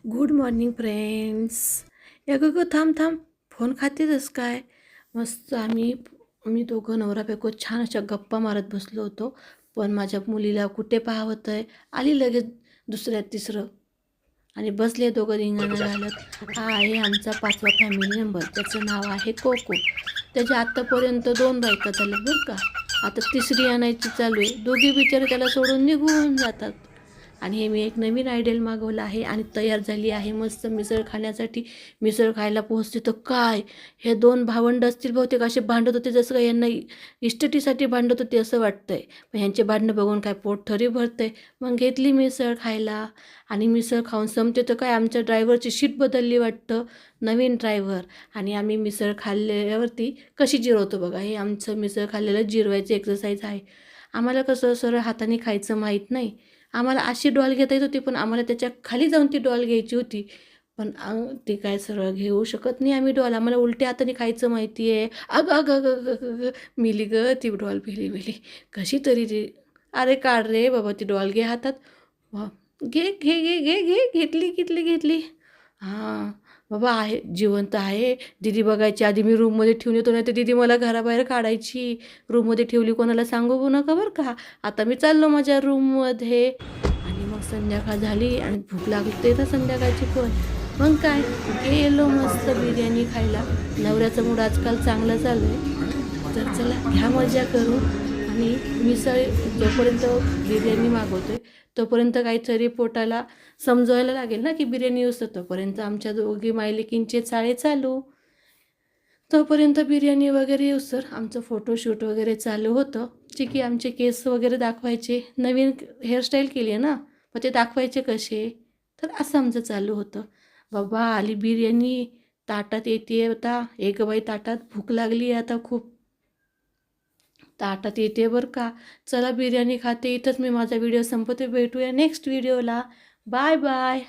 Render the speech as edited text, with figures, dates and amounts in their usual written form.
Good morning friends. या गं थांब थांब, फोन खातेच काय? मस्त आम्ही दोघं नवरा बायको छान अशा गप्पा मारत बसलो होतो. पण माझ्या मुलीला कुठे पाहत आहे, आली लगेच दुसऱ्या तिसरं आणि बसले दोघं रिंगाणं घालत. हा आहे आमचा 5वा फॅमिली मेंबर, त्याचं नाव आहे कोको. त्याच्या आत्तापर्यंत 2 बायका झाल्यात बरं का. आता तिसरी आणायची चालू आहे. दोघी बिचारे त्याला सोडून निघून जातात. आणि हे मी एक नवीन आयडल मागवलं आहे आणि तयार झाली आहे मस्त मिसळ खाण्यासाठी. मिसळ खायला पोहोचते तर काय, हे 2 भावंड असतील बहुतेक, असे भांडत होते जसं काय यांना इस्टेटीसाठी भांडत होते असं वाटतंय. पण ह्यांचे भांडणं बघून काय पोट थोडी भरतंय. मग घेतली मिसळ खायला आणि मिसळ खाऊन संपते तर काय, आमच्या ड्रायव्हरची शीट बदलली वाटतं, नवीन ड्रायव्हर. आणि आम्ही मिसळ खाल्ल्यावरती कशी जिरवतो बघा, हे आमचं मिसळ खाल्लेलं जिरवायचं एक्सरसाइज आहे. आम्हाला कसं सरळ हाताने खायचं माहीत नाही. आम्हाला अशी डॉल घेता येत होती, पण आम्हाला त्याच्या खाली जाऊन ती डॉल घ्यायची होती. पण ती काय सरळ घेऊ शकत नाही आम्ही डॉल. आम्हाला उलट्या हाताने खायचं माहिती आहे. अगं अगं अगं अगं अगं अगं, मिली गं ती डॉल, मिली कशी तरी ती. अरे काढ रे बाबा ती डॉल, घे हातात. वा, घे घे घे घे घे, घेतली घेतली घेतली. हां बाबा, आहे जिवंत आहे. दीदी बघायची आधी, मी रूममध्ये ठेवून येतो, नाही तर दीदी मला घराबाहेर काढायची. रूममध्ये ठेवली कोणाला सांगू नका बरं का. आता मी चाललो माझ्या रूममध्ये. आणि मग संध्याकाळ झाली आणि भूक लागते ना संध्याकाळची पण. मग काय, गेलो मस्त बिर्याणी खायला. नवऱ्याचा मूड आजकाल चांगला चालू आहे, तर चला ह्या मजा करू. आणि मिसळ जोपर्यंत बिर्याणी मागवतोय तोपर्यंत काहीतरी पोटाला समजवायला लागेल ना की बिर्याणी असतं. तोपर्यंत आमच्या दोघी मायलेकींचे चाळे चालू. तोपर्यंत बिर्याणी वगैरे येऊसर आमचं फोटोशूट वगैरे चालू होतं. जे की आमचे केस वगैरे दाखवायचे, नवीन हेअरस्टाईल केली आहे ना, मग ते दाखवायचे कसे, तर असं आमचं चालू होतं. बाबा आली बिर्याणी, ताटात येते आता. एक बाई ताटात, भूक लागली आहे आता खूप. ताटात येते बरं का. चला बिर्याणी खाते, इथंच मी माझा व्हिडिओ संपवते. भेटूया नेक्स्ट व्हिडिओला. Bye bye.